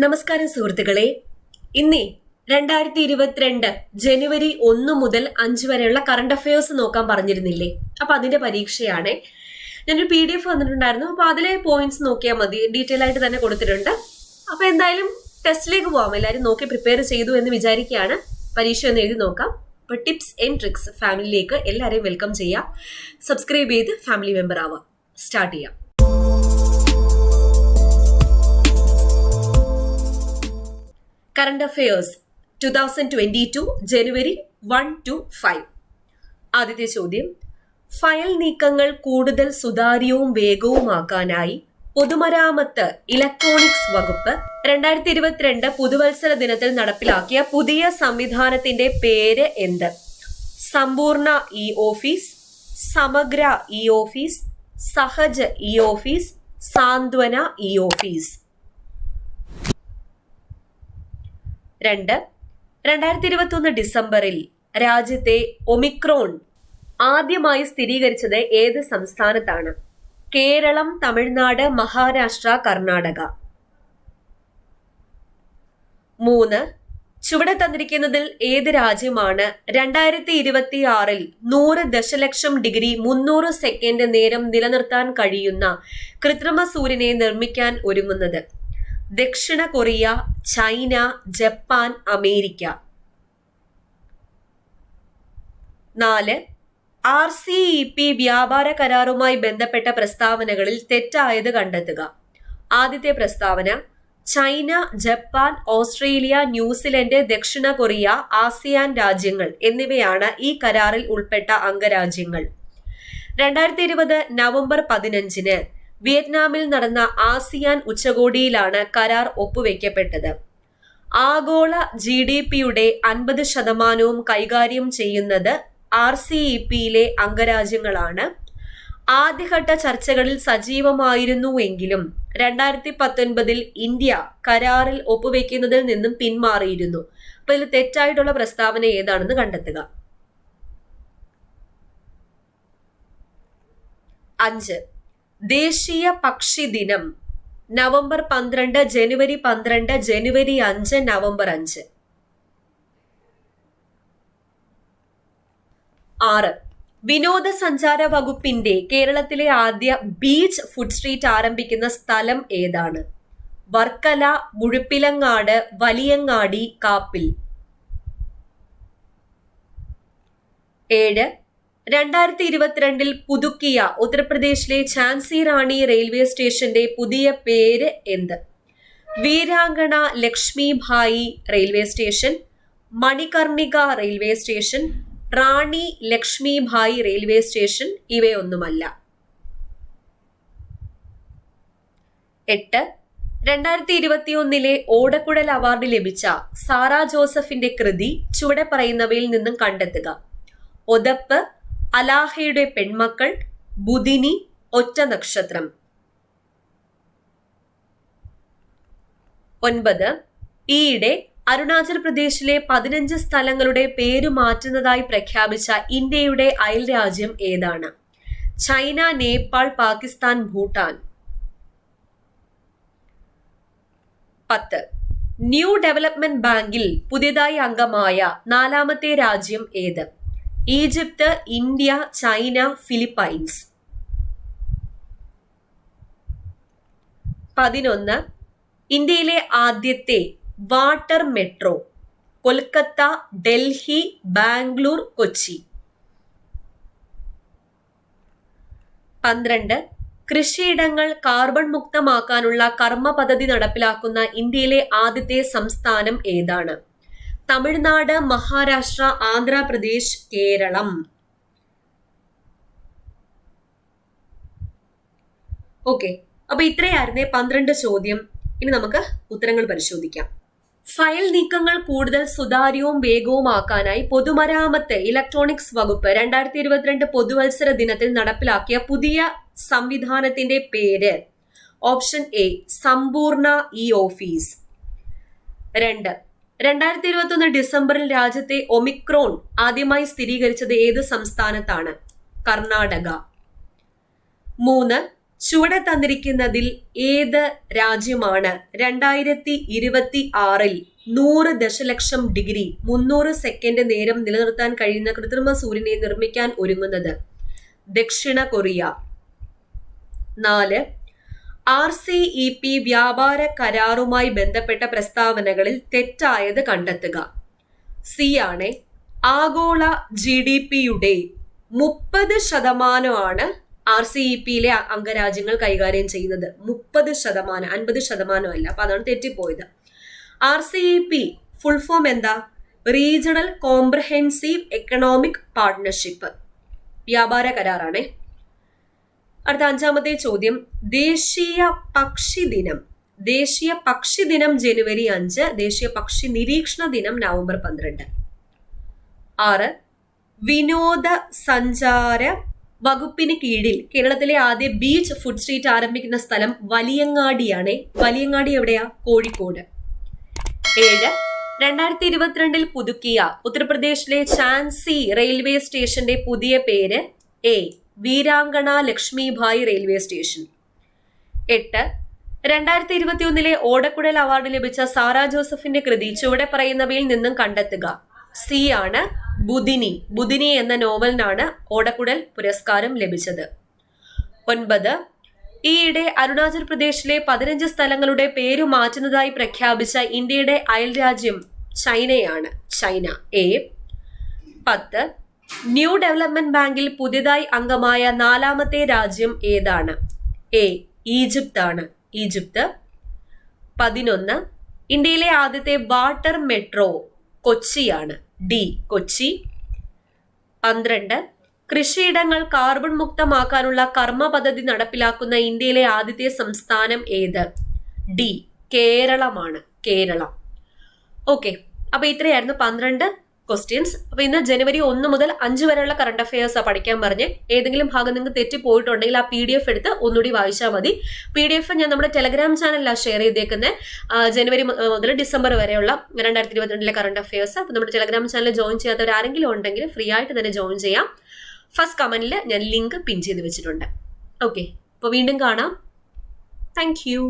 നമസ്കാരം സുഹൃത്തുക്കളെ. ഇന്നേ 2022 ജനുവരി 1 മുതൽ 5 വരെയുള്ള കറണ്ട് അഫയേഴ്സ് നോക്കാൻ പറഞ്ഞിരുന്നില്ലേ? അപ്പൊ അതിന്റെ പരീക്ഷയാണ്. ഞാനൊരു PDF വന്നിട്ടുണ്ടായിരുന്നു. അപ്പൊ അതിലെ പോയിന്റ്സ് നോക്കിയാൽ മതി. ഡീറ്റെയിൽ ആയിട്ട് തന്നെ കൊടുത്തിട്ടുണ്ട്. അപ്പൊ എന്തായാലും ടെസ്റ്റിലേക്ക് പോവാം. എല്ലാവരും നോക്കി പ്രിപ്പയർ ചെയ്തു എന്ന് വിചാരിക്കുകയാണ്. പരീക്ഷ ഒന്ന് എഴുതി നോക്കാം. അപ്പൊ ടിപ്സ് ആൻഡ് ട്രിക്സ് ഫാമിലിയിലേക്ക് എല്ലാവരെയും വെൽക്കം ചെയ്യാം. സബ്സ്ക്രൈബ് ചെയ്ത് ഫാമിലി മെമ്പർ ആവാം. സ്റ്റാർട്ട് ചെയ്യാം. Current affairs 2022 January 1 to 5. ആദ്യത്തെ ചോദ്യം, ഫയൽ നീക്കങ്ങൾ കൂടുതൽ സുതാര്യവും വേഗവുമാക്കാനായി പൊതുമരാമത്ത് ഇലക്ട്രോണിക്സ് വകുപ്പ് 2022 പുതുവത്സര ദിനത്തിൽ നടപ്പിലാക്കിയ പുതിയ സംവിധാനത്തിന്റെ പേര് എന്ത്? സമ്പൂർണ്ണ ഇ ഓഫീസ്, സമഗ്ര E office, Sahaj E office, സാന്ത്വന ഇ ഓഫീസ്. 2021 ഡിസംബറിൽ രാജ്യത്തെ ഒമിക്രോൺ ആദ്യമായി സ്ഥിരീകരിച്ചത് ഏത് സംസ്ഥാനത്താണ്? കേരളം, തമിഴ്നാട്, മഹാരാഷ്ട്ര, കർണാടക. 3. ചുവടെ തന്നിരിക്കുന്നതിൽ ഏത് രാജ്യമാണ് 2026 100 ദശലക്ഷം ഡിഗ്രി 300 സെക്കൻഡ് നേരം നിലനിർത്താൻ കഴിയുന്ന കൃത്രിമ സൂര്യനെ നിർമ്മിക്കാൻ ഒരുങ്ങുന്നത്? ദക്ഷിണ Korea, China, Japan, America. 4. RCEP വ്യാപാര കരാറുമായി ബന്ധപ്പെട്ട പ്രസ്താവനകളിൽ തെറ്റായത് കണ്ടെത്തുക. ആദ്യത്തെ പ്രസ്താവന, ചൈന, ജപ്പാൻ, ഓസ്ട്രേലിയ, ന്യൂസിലൻഡ്, ദക്ഷിണ കൊറിയ, ആസിയാൻ രാജ്യങ്ങൾ എന്നിവയാണ് ഈ കരാറിൽ ഉൾപ്പെട്ട അംഗരാജ്യങ്ങൾ. 2020 നവംബർ 15 വിയറ്റ്നാമിൽ നടന്ന ആസിയാൻ ഉച്ചകോടിയിലാണ് കരാർ ഒപ്പുവെക്കപ്പെട്ടത്. ആഗോള GDPയുടെ 50% കൈകാര്യം ചെയ്യുന്നത് RCEPയിലെ അംഗരാജ്യങ്ങളാണ്. ആദ്യഘട്ട ചർച്ചകളിൽ സജീവമായിരുന്നുവെങ്കിലും 2019 ഇന്ത്യ കരാറിൽ ഒപ്പുവെക്കുന്നതിൽ നിന്നും പിന്മാറിയിരുന്നു. അപ്പൊ ഇതിൽ തെറ്റായിട്ടുള്ള പ്രസ്താവന ഏതാണെന്ന് കണ്ടെത്തുക. 5. ദേശീയ പക്ഷി ദിനം നവംബർ 12, ജനുവരി 12, ജനുവരി 5, നവംബർ 5. 6. വിനോദസഞ്ചാര വകുപ്പിന്റെ കേരളത്തിലെ ആദ്യ ബീച്ച് ഫുഡ് സ്ട്രീറ്റ് ആരംഭിക്കുന്ന സ്ഥലം ഏതാണ്? വർക്കല, മുഴുപ്പിലങ്ങാട്, വലിയങ്ങാടി, കാപ്പിൽ. 7. 2022 പുതുക്കിയ ഉത്തർപ്രദേശിലെ ഝാൻസി റാണി റെയിൽവേ സ്റ്റേഷന്റെ പുതിയ പേര് എന്ത്? Veerangana Lakshmibai railway station, Manikarnika railway station, Rani Lakshmibai railway station. ഇവയൊന്നുമല്ല. 8. 2021 ഓടക്കുഴൽ അവാർഡ് ലഭിച്ച സാറ ജോസഫിന്റെ കൃതി ചുവടെ പറയുന്നവയിൽ നിന്നും കണ്ടെത്തുക. ഒതപ്പ്, അലാഹയുടെ പെൺമക്കൾ, ബുധിനി, ഒറ്റ നക്ഷത്രം. 9. ഈയിടെ അരുണാചൽ പ്രദേശിലെ 15 സ്ഥലങ്ങളുടെ പേരു മാറ്റുന്നതായി പ്രഖ്യാപിച്ച ഇന്ത്യയുടെ അയൽ രാജ്യം ഏതാണ്? China, Nepal, Pakistan, Bhutan. 10. New development ബാങ്കിൽ പുതിയതായി അംഗമായ 4ാമത്തെ രാജ്യം ഏത്? Egypt, India, China, Philippines. 11. ഇന്ത്യയിലെ ആദ്യത്തെ വാട്ടർ മെട്രോ കൊൽക്കത്ത, ഡൽഹി, ബാംഗ്ലൂർ, കൊച്ചി. 12. കൃഷിയിടങ്ങൾ കാർബൺ മുക്തമാക്കാനുള്ള കർമ്മ പദ്ധതി നടപ്പിലാക്കുന്ന ഇന്ത്യയിലെ ആദ്യത്തെ സംസ്ഥാനം ഏതാണ്? തമിഴ്നാട്, മഹാരാഷ്ട്ര, ആന്ധ്രാപ്രദേശ്, കേരളം. ഓക്കെ, അപ്പൊ ഇത്രയായിരുന്നേ 12 ചോദ്യം. ഇനി നമുക്ക് ഉത്തരങ്ങൾ പരിശോധിക്കാം. ഫയൽ നീക്കങ്ങൾ കൂടുതൽ സുതാര്യവും വേഗവുമാക്കാനായി പൊതുമരാമത്ത് ഇലക്ട്രോണിക്സ് വകുപ്പ് 2022 പുതുവത്സര ദിനത്തിൽ നടപ്പിലാക്കിയ പുതിയ സംവിധാനത്തിന്റെ പേര്? ഓപ്ഷൻ എ, സമ്പൂർണ്ണ ഇ ഓഫീസ്. 2. 2021 ഡിസംബറിൽ രാജ്യത്തെ ഒമിക്രോൺ ആദ്യമായി സ്ഥിരീകരിച്ചത് ഏത് സംസ്ഥാനത്താണ്? കർണാടക. 3. ചുവടെ തന്നിരിക്കുന്നതിൽ ഏത് രാജ്യമാണ് 2026 100 ദശലക്ഷം ഡിഗ്രി 300 സെക്കൻഡ് നേരം നിലനിർത്താൻ കഴിയുന്ന കൃത്രിമ സൂര്യനെ നിർമ്മിക്കാൻ ഒരുങ്ങുന്നത്? ദക്ഷിണ കൊറിയ. 4. RCEP വ്യാപാര കരാറുമായി ബന്ധപ്പെട്ട പ്രസ്താവനകളിൽ തെറ്റായത് കണ്ടെത്തുക. സി ആണ്. ആഗോള GDP-യുടെ 30% RCEP-യിലെ അംഗരാജ്യങ്ങൾ കൈകാര്യം ചെയ്യുന്നത്. 30%, 50% അല്ല. അപ്പൊ അതാണ് തെറ്റിപ്പോയത്. RCEP ഫുൾ ഫോം എന്താ? റീജിയണൽ കോംപ്രഹെൻസീവ് എക്കണോമിക് പാർട്ട്ണർഷിപ്പ്, വ്യാപാര കരാറാണേ. അടുത്ത 5ാമത്തെ ചോദ്യം, ദേശീയ പക്ഷി ദിനം. ദേശീയ പക്ഷി ദിനം ജനുവരി 5, ദേശീയ പക്ഷി നിരീക്ഷണ ദിനം നവംബർ 12. 6. വിനോദ സഞ്ചാര വകുപ്പിന് കീഴിൽ കേരളത്തിലെ ആദ്യ ബീച്ച് ഫുഡ് സ്ട്രീറ്റ് ആരംഭിക്കുന്ന സ്ഥലം വലിയങ്ങാടിയാണ്. വലിയങ്ങാടി എവിടെയാ? കോഴിക്കോട്. 7. 2022 പുതുക്കിയ ഉത്തർപ്രദേശിലെ ഝാൻസി റെയിൽവേ സ്റ്റേഷന്റെ പുതിയ പേര്? A. Veerangana Lakshmibai railway station. 8. 2021 Odakkuzhal award ലഭിച്ച സാറാ ജോസഫിന്റെ കൃതി ചുവടെ പറയുന്നവയിൽ നിന്നും കണ്ടെത്തുക. സി ആണ്. ബുധിനി. ബുധിനി എന്ന നോവലിനാണ് ഓടക്കുഴൽ പുരസ്കാരം ലഭിച്ചത്. 9. ഈയിടെ അരുണാചൽ പ്രദേശിലെ 15 സ്ഥലങ്ങളുടെ പേരു മാറ്റുന്നതായി പ്രഖ്യാപിച്ച ഇന്ത്യയുടെ അയൽരാജ്യം ചൈനയാണ്. ചൈന. എ. 10. ന്യൂ ഡെവലപ്മെന്റ് ബാങ്കിൽ പുതിയതായി അംഗമായ 4ാമത്തെ രാജ്യം ഏതാണ്? എ. ഈജിപ്ത് ആണ്. ഈജിപ്ത്. 11. ഇന്ത്യയിലെ ആദ്യത്തെ വാട്ടർ മെട്രോ കൊച്ചിയാണ്. ഡി. കൊച്ചി. 12. കൃഷിയിടങ്ങൾ കാർബൺ മുക്തമാക്കാനുള്ള കർമ്മ പദ്ധതി നടപ്പിലാക്കുന്ന ഇന്ത്യയിലെ ആദ്യത്തെ സംസ്ഥാനം ഏത്? ഡി. കേരളമാണ്. കേരളം. ഓക്കെ, അപ്പൊ ഇത്രയായിരുന്നു 12 ക്വസ്റ്റ്യൻസ്. അപ്പൊ ഇന്ന് ജനുവരി 1 മുതൽ 5 വരെയുള്ള കറണ്ട് അഫയേഴ്സ് പഠിക്കാൻ പറഞ്ഞ് ഏതെങ്കിലും ഭാഗം നിങ്ങൾക്ക് തെറ്റിപ്പോയിട്ടുണ്ടെങ്കിൽ ആ PDF എടുത്ത് ഒന്നുകൂടി വായിച്ചാൽ മതി. PDF ഞാൻ നമ്മുടെ ടെലഗ്രാം ചാനലിലാണ് ഷെയർ ചെയ്തേക്കുന്നത്. ജനുവരി മുതൽ ഡിസംബർ വരെയുള്ള 2022 കറണ്ട് അഫയേഴ്സ്. അപ്പൊ നമ്മുടെ ടെലഗ്രാം ചാനൽ ജോയിൻ ചെയ്യാത്തവർ ആരെങ്കിലും ഉണ്ടെങ്കിൽ ഫ്രീ ആയിട്ട് തന്നെ ജോയിൻ ചെയ്യാം. ഫസ്റ്റ് കമന്റിൽ ഞാൻ ലിങ്ക് പിൻ ചെയ്ത് വെച്ചിട്ടുണ്ട്. ഓക്കെ, അപ്പോൾ വീണ്ടും കാണാം. Thank you.